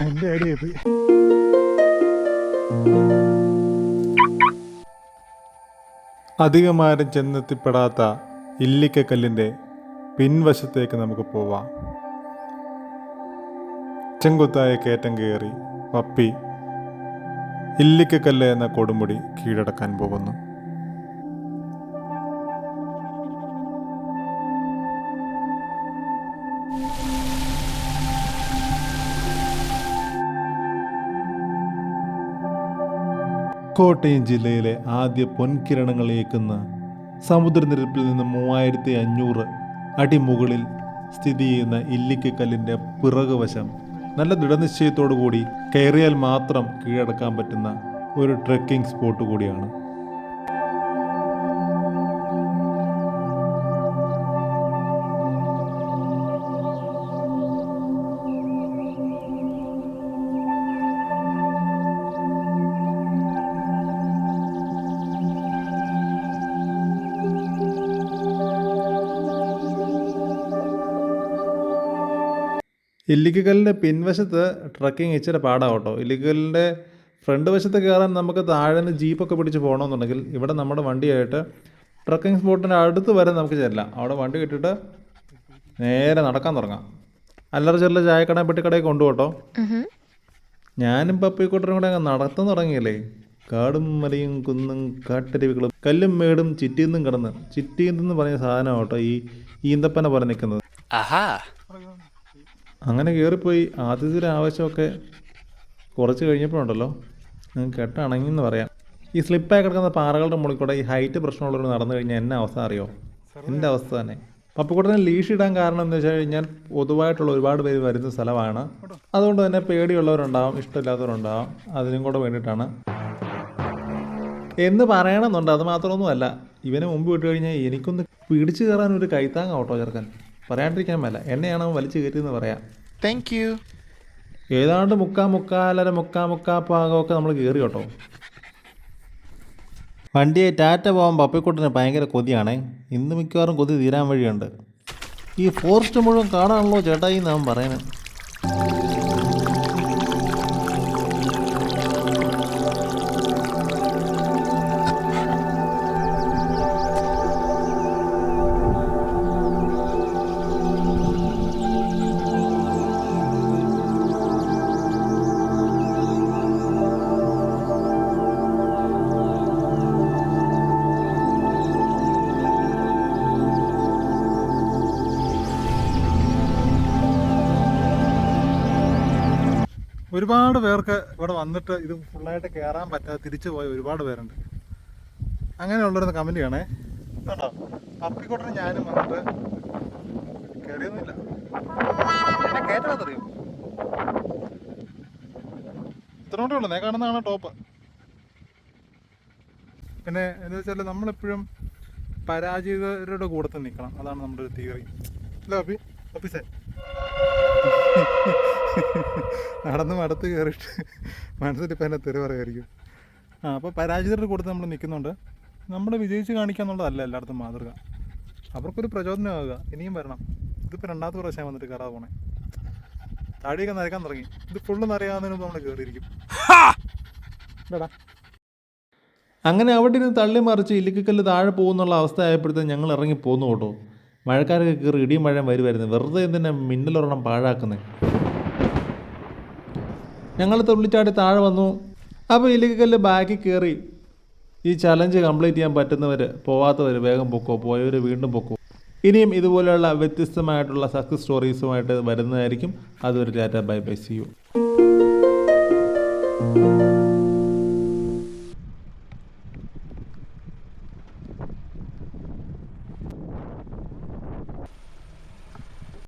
എൻ്റെ ഐഡിയ പോയി. അധികമാരും ചെന്നെത്തിപ്പെടാത്ത ഇല്ലിക്കക്കല്ലിൻ്റെ പിൻവശത്തേക്ക് നമുക്ക് പോവാം. ചെങ്കുത്തായ കയറ്റം കയറി പപ്പി ഇല്ലിക്കക്കല്ല് എന്ന കൊടുമുടി കീഴടക്കാൻ പോകുന്നു. കോട്ടയം ജില്ലയിലെ ആദ്യ പൊൻകിരണങ്ങൾ ഏക്കുന്ന സമുദ്രനിരപ്പിൽ നിന്ന് 3500 അടി മുകളിൽ സ്ഥിതി ചെയ്യുന്ന ഇല്ലിക്കക്കല്ലിൻ്റെ പിറകുവശം നല്ല ദൃഢനിശ്ചയത്തോടു കൂടി കയറിയാൽ മാത്രം കീഴടക്കാൻ പറ്റുന്ന ഒരു ട്രെക്കിംഗ് സ്പോട്ട് കൂടിയാണ്. ഇല്ലിക്കക്കല്ലിൻ്റെ പിൻവശത്ത് ട്രക്കിംഗ് ഇച്ചിരി പാടാണ് കേട്ടോ. ഇല്ലിക്കക്കല്ലിൻ്റെ ഫ്രണ്ട് വശത്ത് കയറാൻ നമുക്ക് താഴെ നിന്ന് ജീപ്പൊക്കെ പിടിച്ച് പോകണമെന്നുണ്ടെങ്കിൽ ഇവിടെ നമ്മുടെ വണ്ടിയായിട്ട് ട്രക്കിംഗ് സ്പോട്ടിൻ്റെ അടുത്ത് വരെ നമുക്ക് ചെല്ലാം. അവിടെ വണ്ടി കിട്ടിയിട്ട് നേരെ നടക്കാൻ തുടങ്ങാം. അല്ലറ ചെറിയ ചായക്കട പെട്ടിക്കടയിൽ കൊണ്ടുപോട്ടോ. ഞാനും പപ്പിക്കൂട്ടരും കൂടെ അങ്ങ് നടത്താൻ തുടങ്ങിയല്ലേ. കാടും മലയും കുന്നും കാട്ടരുവികളും കല്ലും മേടും ചിറ്റീന്നും കിടന്ന് ചിറ്റീന്ന് പറഞ്ഞ സാധനം കേട്ടോ ഈ ഈന്തപ്പന പോലെ നിൽക്കുന്നത്. അങ്ങനെ കയറിപ്പോയി ആദ്യത്തെ ഒരു ആവശ്യമൊക്കെ കുറച്ച് കഴിഞ്ഞപ്പോഴുണ്ടല്ലോ കെട്ടണങ്ങിയെന്ന് പറയാം. ഈ സ്ലിപ്പായി കിടക്കുന്ന പാറകളുടെ മുകളിൽ കൂടെ ഈ ഹൈറ്റ് പ്രശ്നമുള്ളവർ നടന്നു കഴിഞ്ഞാൽ എന്നെ അവസ്ഥ അറിയോ? എൻ്റെ അവസ്ഥ തന്നെ. പപ്പിക്കൂട്ടനെ ലീഷ് ഇടാൻ കാരണം എന്ന് വെച്ച് കഴിഞ്ഞാൽ പൊതുവായിട്ടുള്ള ഒരുപാട് പേര് വരുന്ന സ്ഥലമാണ്. അതുകൊണ്ട് തന്നെ പേടിയുള്ളവരുണ്ടാവും, ഇഷ്ടമില്ലാത്തവരുണ്ടാവും. അതിനും കൂടെ വേണ്ടിയിട്ടാണ് എന്ന് പറയണമെന്നുണ്ട്. അത് മാത്രമൊന്നുമല്ല, ഇവനെ മുമ്പ് വിട്ട് കഴിഞ്ഞാൽ എനിക്കൊന്ന് പിടിച്ചു കയറാൻ ഒരു കൈത്താങ്ങ ഓട്ടോ ചേർക്കാൻ പറയാണ്ടിരിക്കാൻ മേല. എന്നെയാണ് വലിച്ചു കയറ്റിയെന്ന് പറയാം. Thank you. ഏതാണ്ട് മുക്കാലര പാകമൊക്കെ നമ്മൾ കയറി കേട്ടോ. വണ്ടിയെ ടാറ്റ പോകാൻ പപ്പിക്കുട്ടന് ഭയങ്കര കൊതിയാണേ. ഇന്ന് മിക്കവാറും കൊതി തീരാൻ വഴിയുണ്ട്. ഈ ഫോറസ്റ്റ് മുഴുവൻ കാണാണല്ലോ ചേട്ടായി എന്നാവും പറയുന്നത്. ഒരുപാട് പേർക്ക് ഇവിടെ വന്നിട്ട് ഇത് ഫുള്ളായിട്ട് കയറാൻ പറ്റാതെ തിരിച്ചു പോയ ഒരുപാട് പേരുണ്ട്. അങ്ങനെയുള്ളൊരു കമൻറ്റ് ചെയ്യണേ കേട്ടോ. പപ്പിക്കോട്ടന് ഞാനും വന്നിട്ട് കയറിയൊന്നുമില്ല. എന്നെ കയറ്റാത്തറിയോ? ഇത്രയോടെ ഉള്ളൂ. കാണുന്നതാണ് ടോപ്പ്. പിന്നെ എന്ന് വെച്ചാൽ നമ്മളെപ്പോഴും പരാജിതരുടെ കൂടത്തിൽ നിൽക്കണം. അതാണ് നമ്മുടെ ഒരു തിയറി. അല്ല പപ്പിസേ നടന്ന് മടുത്ത് കയറിയിട്ട് മനസ്സിലിപ്പോൾ എന്നെ തെറി പറയുമായിരിക്കും. അപ്പോൾ പരാജിതരുടെ കൂടെ നമ്മൾ നിൽക്കുന്നുണ്ട്. നമ്മൾ വിജയിച്ച് കാണിക്കാന്നുള്ളതല്ല എല്ലായിടത്തും മാതൃക. അവർക്കൊരു പ്രചോദനമാകുക. ഇനിയും വരണം. ഇതിപ്പോൾ 2ാമത്തെ പ്രാവശ്യം വന്നിട്ട് കയറാതെ പോണേ. താടിയൊക്കെ നരക്കാൻ തുടങ്ങി. ഇത് ഫുള്ള് നരയാവുന്നതിന് നമ്മൾ കയറിയിരിക്കും. അങ്ങനെ അവിടെ ഇരുന്ന് തള്ളി മറിച്ച് ഇല്ലിക്കക്കല്ല് താഴെ പോകുന്നുള്ള അവസ്ഥ ആയപ്പോഴത്തേക്കും ഞങ്ങൾ ഇറങ്ങി പോന്നു കേട്ടോ. മഴക്കാരൊക്കെ കയറി ഇടിയും മഴയും വരുമായിരുന്നു. വെറുതെ എന്തിനാ മിന്നലൊരെണ്ണം പാഴാക്കുന്നത്. ഞങ്ങൾ തുള്ളിച്ചാടി താഴെ വന്നു. അപ്പോൾ ഇല്ലിക്കക്കല്ല് ബാക്കിൽ കയറി ഈ ചലഞ്ച് കംപ്ലീറ്റ് ചെയ്യാൻ പറ്റുന്നവർ, പോവാത്തവർ വേഗം പൊക്കോ, പോയവർ വീണ്ടും പൊക്കോ. ഇനിയും ഇതുപോലെയുള്ള വ്യത്യസ്തമായിട്ടുള്ള സക്സസ് സ്റ്റോറീസുമായിട്ട് വരുന്നതായിരിക്കും. അതുവരെ ta ta, bye bye, see U.